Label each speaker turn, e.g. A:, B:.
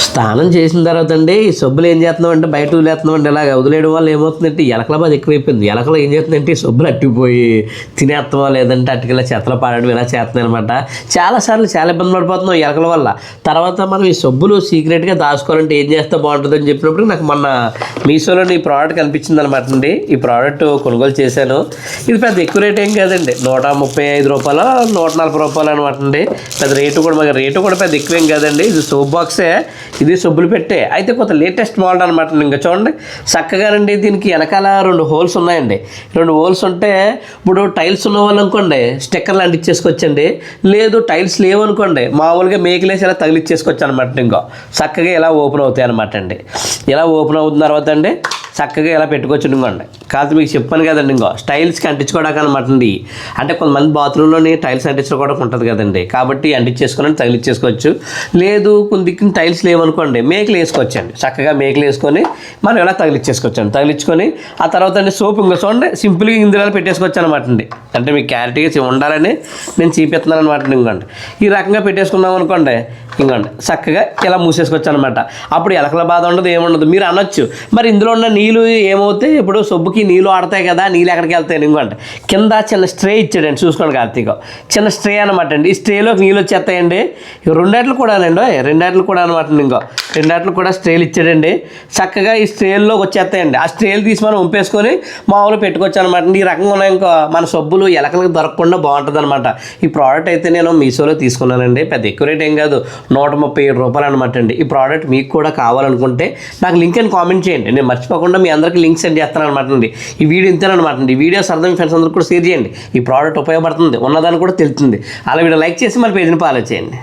A: స్నానం చేసిన తర్వాత అండి ఈ సబ్బులు ఏం చేస్తున్నాం అంటే బయట వదిలేస్తున్నాం అంటే ఇలాగ వదిలేయడం వల్ల ఏమవుతుందంటే ఎలకల బాధ ఎక్కువైపోయింది. ఎలకలు ఏం చేస్తుందంటే ఈ సబ్బులు అట్టిపోయి తినేస్తామో లేదంటే అట్టుకెళ్ళి చెత్తలో పాడడం ఇలా చేస్తున్నాయి అనమాట. చాలాసార్లు చాలా ఇబ్బంది పడిపోతున్నాం ఎలకల వల్ల. తర్వాత మనం ఈ సబ్బులు సీక్రెట్గా దాచుకోవాలంటే ఏం చేస్తే బాగుంటుంది అని చెప్పినప్పుడు నాకు మొన్న మీషోలో ఈ ప్రోడక్ట్ కనిపించింది అనమాట అండి. ఈ ప్రోడక్ట్ కొనుగోలు చేశాను. ఇది పెద్ద ఎక్కువ రేట్ ఏం కాదండి, 135 రూపాయలు 140 రూపాయలు అనమాట అండి. పెద్ద రేటు కూడా పెద్ద ఎక్కువేం కాదండి. ఇది సోప్ బాక్సే, ఇది సబ్బులు పెట్టే, అయితే కొంత లేటెస్ట్ మోడల్ అనమాట. ఇంకా చూడండి చక్కగానండి. దీనికి వెనకాల 2 హోల్స్ ఉన్నాయండి. 2 హోల్స్ ఉంటే ఇప్పుడు టైల్స్ ఉన్న వాళ్ళు అనుకోండి స్టిక్కర్లు అంటించేసుకోవచ్చండి. లేదు టైల్స్ లేవనుకోండి మామూలుగా మేకలేసి ఇలా తగిలిచ్చేసుకోవచ్చు అనమాట. ఇంకా చక్కగా ఇలా ఓపెన్ అవుతాయి అనమాట అండి. ఇలా ఓపెన్ అవుతున్న తర్వాత అండి చక్కగా ఇలా పెట్టుకోవచ్చు. ఇంకోండి కాకపోతే మీకు చెప్పాను కదండి, ఇంకో స్టైల్స్కి అంటించుకోవడానికి అనమాట అండి. అంటే కొంతమంది బాత్రూంలోని టైల్స్ అంటించుకోవడానికి ఉంటుంది కదండి, కాబట్టి అంటించేసుకొని తగిలిచ్చేసుకోవచ్చు. లేదు కొన్ని దిక్కున టైల్స్ లేవనుకోండి మేకలు వేసుకోవచ్చండి. చక్కగా మేకలు వేసుకొని మనం ఇలా తగిలిచ్చేసుకోవచ్చండి. తగిలించుకొని ఆ తర్వాత అండి సోప్ ఇంకా చూడండి సింపుల్గా ఇందులో పెట్టేసుకోవచ్చు అనమాట అండి. అంటే మీకు క్లారిటీగా ఉండాలని నేను చూపిస్తున్నాను అనమాట. ఇంకోండి ఈ రకంగా పెట్టేసుకున్నాం అనుకోండి, ఇంకోండి చక్కగా ఇలా మూసేసుకోవచ్చు అనమాట. అప్పుడు ఎలకల బాధ ఉండదు, ఏముండదు. మీరు అనొచ్చు మరి ఇందులో ఉన్న నీళ్ళు ఏమవుతాయి, ఇప్పుడు సబ్బుకి నీళ్ళు ఆడతాయి కదా, నీళ్ళు ఎక్కడికి వెళ్తాయి ఇంకోండి. కింద చిన్న స్ట్రే ఇచ్చాడండి, చూసుకోండి కార్తీక్, చిన్న స్ట్రే అనమాట అండి. ఈ స్ట్రేలోకి నీళ్ళు వచ్చేస్తాయండి. రెండేట్లు కూడా అనమాట. ఇంకో రెండేట్లు కూడా స్ట్రేలు ఇచ్చాడండి. చక్కగా ఈ స్ట్రేల్లోకి వచ్చేస్తాయండి. ఆ స్ట్రేలు తీసి మనం వంపేసుకొని మామూలు పెట్టుకోవచ్చు అనమాట. ఈ రకంగా ఉన్నాయి. ఇంకా మన సబ్బులు ఎలకలకు దొరకకుండా బాగుంటుంది అనమాట. ఈ ప్రోడక్ట్ అయితే నేను మీషోలో తీసుకున్నానండి. పెద్ద ఎక్కువ రేట్ ఏం కాదు, 137 రూపాయలు అనమాట అండి. ఈ ప్రోడక్ట్ మీకు కూడా కావాలనుకుంటే నాకు లింక్ అని కామెంట్ చేయండి. నేను మర్చిపోకుండా మీ అందరికీ లింక్ సెండ్ చేస్తాను అనమాట అండి. ఈ వీడియో ఇంతేనమాట అండి. ఈ వీడియో సరదా మీ ఫ్రెండ్స్ అందరికీ కూడా షేర్ చేయండి. ఈ ప్రోడక్ట్ ఉపయోగపడుతుంది, ఉన్నదాన్ని కూడా తెలుస్తుంది. అలా వీడియో లైక్ చేసి మన పేజ్ని ఫాలో చేయండి.